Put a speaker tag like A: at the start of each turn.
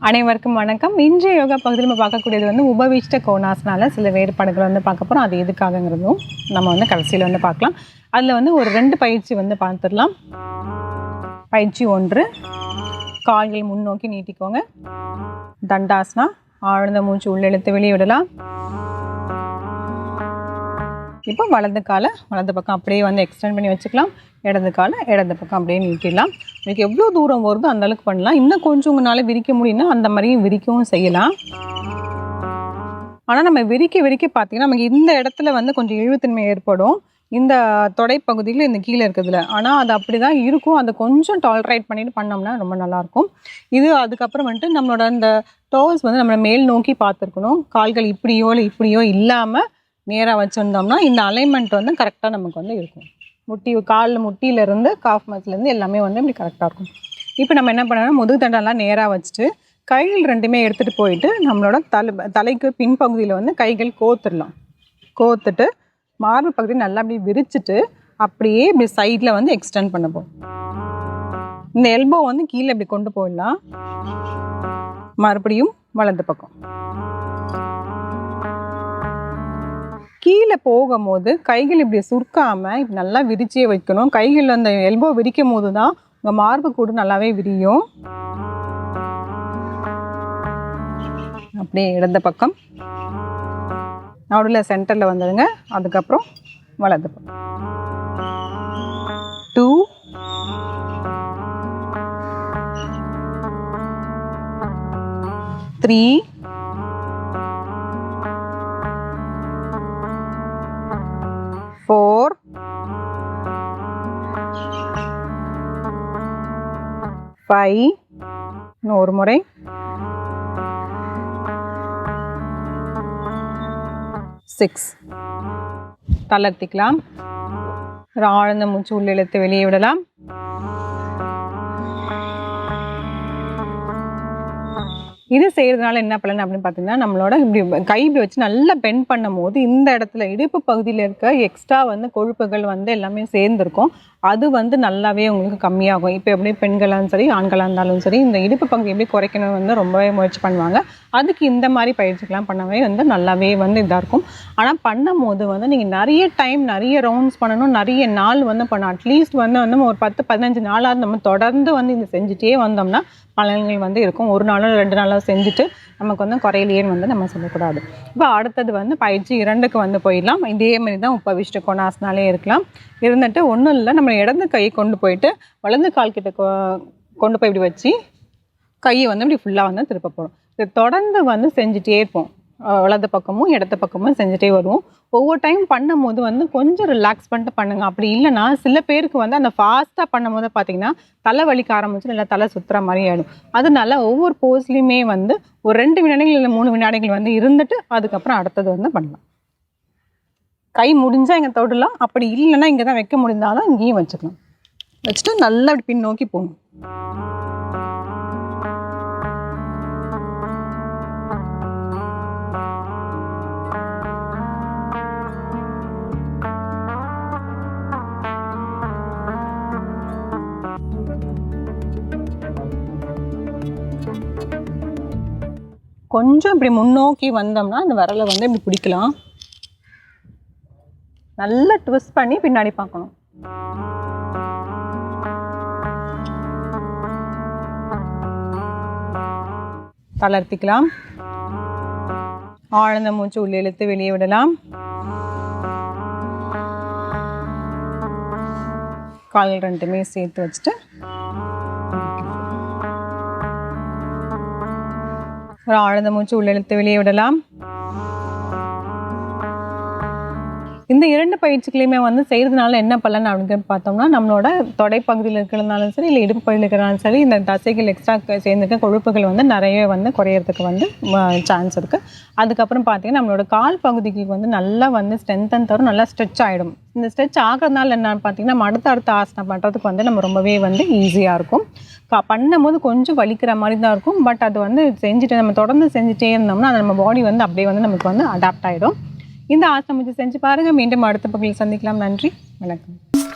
A: அனைவருக்கும் வணக்கம். இன்றைய யோகா பகுதியில் நம்ம பார்க்கக்கூடியது வந்து உபவிஷ்ட கோணாசனால சில வேறுபாடுகள் வந்து பார்க்க போகிறோம். அது எதுக்காகங்கிறதும் நம்ம வந்து கடைசியில் வந்து பார்க்கலாம். அதில் வந்து ஒரு 2 பயிற்சி வந்து பார்த்துடலாம். பயிற்சி 1, கால்கள் முன்னோக்கி நீட்டிக்கோங்க. தண்டாசனா, ஆழ்ந்த மூச்சு உள்ளெழுத்து வெளியே விடலாம். இப்போ வலது காலை வலது பக்கம் அப்படியே வந்து எக்ஸ்டெண்ட் பண்ணி வச்சுக்கலாம். இடது காலை இடது பக்கம் அப்படியே நீட்டிடலாம். உங்களுக்கு எவ்வளோ தூரம் வருதோ அந்த அளவுக்கு பண்ணலாம். இன்னும் கொஞ்சம் உங்களால் விரிக்க முடியும்னா அந்த மாதிரியும் விரிக்கவும் செய்யலாம். ஆனால் நம்ம விரிக்க பார்த்தீங்கன்னா நமக்கு இந்த இடத்துல வந்து கொஞ்சம் இழுத்தன்மை ஏற்படும். இந்த தொடைப்பகுதியில் இந்த கீழே இருக்குதுல, ஆனால் அது அப்படி தான் இருக்கும். அதை கொஞ்சம் டாலரேட் பண்ணிட்டு பண்ணோம்னா ரொம்ப நல்லாயிருக்கும். இது அதுக்கப்புறம் வந்துட்டு நம்மளோட அந்த டோஸ் வந்து நம்மளை மேல் நோக்கி பார்த்துருக்கணும். கால்கள் இப்படியோ இல்லை இப்படியோ இல்லாமல் நேராக வச்சுருந்தோம்னா இந்த அலைன்மெண்ட் வந்து கரெக்டாக நமக்கு வந்து இருக்கும். காலில் முட்டியிலேருந்து காஃப் மசிலேருந்து எல்லாமே வந்து இப்படி கரெக்டாக இருக்கும். இப்போ நம்ம என்ன பண்ணோம்னா முதுகு தண்டெல்லாம் நேராக வச்சுட்டு கைகள் ரெண்டுமே எடுத்துகிட்டு போயிட்டு நம்மளோட தலைக்கு பின்பகுதியில் வந்து கைகள் கோத்துட்டு மார்பு பகுதி நல்லா அப்படி விரிச்சிட்டு அப்படியே இப்படி சைடில் வந்து எக்ஸ்டெண்ட் பண்ண போகும். இந்த எல்போ வந்து கீழே இப்படி கொண்டு போயிடலாம். மறுபடியும் வலது பக்கம் கீழே போகும்போது கைகள் இப்படி சுருக்காமல் இப்படி நல்லா விரிச்சியே வைக்கணும். கைகள் அந்த எல்போ விரிக்கும் போது தான் உங்கள் மார்பு கூட நல்லாவே விரியும். அப்படியே இடது பக்கம் நடுவில் சென்டரில் வந்துடுங்க. அதுக்கப்புறம் வலது பக்கம் 2 3 4 5 இன்னொரு முறை 6 தளர்த்திக்கலாம். ஒரு ஆழ்ந்த மூச்சு உள்ள இழுத்து வெளியே விடலாம். இது செய்கிறதுனால என்ன பலன் அப்படின்னு பார்த்தீங்கன்னா நம்மளோட இப்படி கை இப்படி வச்சு நல்லா பெண்ட் பண்ணும் போது இந்த இடத்துல இடுப்பு பகுதியில் இருக்க எக்ஸ்ட்ரா வந்து கொழுப்புகள் வந்து எல்லாமே சேர்ந்துருக்கும். அது வந்து நல்லாவே உங்களுக்கு கம்மியாகும். இப்போ எப்படி பெண்களாலும் சரி ஆண்களாக இருந்தாலும் சரி இந்த இடுப்பு பகுதி எப்படி குறைக்கணும் வந்து ரொம்பவே முயற்சி பண்ணுவாங்க. அதுக்கு இந்த மாதிரி பயிற்சிகள்லாம் பண்ணவே வந்து நல்லாவே வந்து இதாக இருக்கும். ஆனால் பண்ணும் போது வந்து நீங்கள் நிறைய டைம் நிறைய ரவுண்ட்ஸ் பண்ணணும், நிறைய நாள் வந்து பண்ணணும். அட்லீஸ்ட் வந்து ஒரு 10-15 நாளாக நம்ம தொடர்ந்து வந்து இது செஞ்சுட்டே வந்தோம்னா பலன்கள் வந்து இருக்கும். ஒரு நாளோ 2 நாளோ செஞ்சுட்டு நமக்கு வந்து குறையிலேன்னு வந்து நம்ம சொல்லக்கூடாது. இப்போ அடுத்தது வந்து பயிற்சி 2க்கு வந்து போயிடலாம். இதே மாதிரி தான் உபவிஷ்ட கோணாசனாலே இருக்கலாம். இருந்துட்டு ஒன்றும் இல்லை, நம்ம இடது கையை கொண்டு போயிட்டு வலது கால் கிட்ட கொண்டு போய் இப்படி வச்சு கையை வந்து இப்படி ஃபுல்லாக வந்து திருப்ப போகிறோம். இது தொடர்ந்து வந்து செஞ்சுட்டே இருப்போம். வலது பக்கமும் இடது பக்கமும் செஞ்சுட்டே வருவோம். ஒவ்வொரு டைம் பண்ணும் போது வந்து கொஞ்சம் ரிலாக்ஸ் பண்ணிட்டு பண்ணுங்க. அப்படி இல்லைன்னா சில பேருக்கு வந்து அந்த ஃபாஸ்ட்டாக பண்ணும் போது பார்த்தீங்கன்னா தலை வலிக்க ஆரம்பிச்சு இல்லை தலை சுற்றுற மாதிரி ஆகிடும். அதனால ஒவ்வொரு போஸ்லையுமே வந்து ஒரு 2 வினாடிகள் இல்லை 3 வினாடிகள் வந்து இருந்துட்டு அதுக்கப்புறம் அடுத்தது வந்து பண்ணலாம். கை முடிஞ்சால் இங்கே தொடலாம். அப்படி இல்லைன்னா இங்கே தான் வைக்க முடிந்தாலும் இங்கேயும் வச்சுக்கலாம். வச்சுட்டு நல்லா அப்படி பின் நோக்கி போகணும். கொஞ்சம் இப்படி முன்னோக்கி வந்தோம்னா இந்த விரலை வந்து இப்படி பிடிக்கலாம். நல்லா ட்விஸ்ட் பண்ணி பின்னாடி பார்க்கணும். தளர்த்திக்கலாம். ஆழ்ந்த மூச்சு உள்ள இழுத்து வெளியே விடலாம். கால்கள் ரெண்டுமே சேர்த்து வச்சுட்டு ஒரு ஆழ்ந்த மூச்சு உள்ள இழுத்து வெளியே விடலாம். இந்த 2 பயிற்சிகளையுமே வந்து செய்கிறதுனால என்ன பலன் அப்படின்னு பார்த்தோம்னா நம்மளோட தொடைப்பகுதியில் இருக்கிறதுனாலும் சரி இல்லை இடுப்பு பகுதியில் இருக்கிறனாலும் சரி இந்த தசைகள் எக்ஸ்ட்ரா சேர்ந்துருக்க கொழுப்புகள் வந்து நிறைய வந்து குறையிறதுக்கு வந்து சான்ஸ் இருக்குது. அதுக்கப்புறம் பார்த்தீங்கன்னா நம்மளோட கால் பகுதிக்கு வந்து நல்லா வந்து ஸ்ட்ரென்த்தன் தரும், நல்லா ஸ்ட்ரெச் ஆகிடும். இந்த ஸ்ட்ரெச் ஆகிறதுனால என்னன்னு பார்த்தீங்கன்னா நம்ம அடுத்த ஆசனம் பண்ணுறதுக்கு வந்து நம்ம ரொம்பவே வந்து ஈஸியாக இருக்கும். பண்ணும்போது கொஞ்சம் வலிக்கிற மாதிரி தான் இருக்கும். பட் அது வந்து நம்ம தொடர்ந்து செஞ்சுட்டே இருந்தோம்னா அது நம்ம பாடி வந்து அப்படியே வந்து நமக்கு வந்து அடாப்ட் ஆகிடும். இந்த ஆசனம் செஞ்சு பாருங்கள். மீண்டும் அடுத்த பகுதியில் சந்திக்கலாம். நன்றி, வணக்கம்.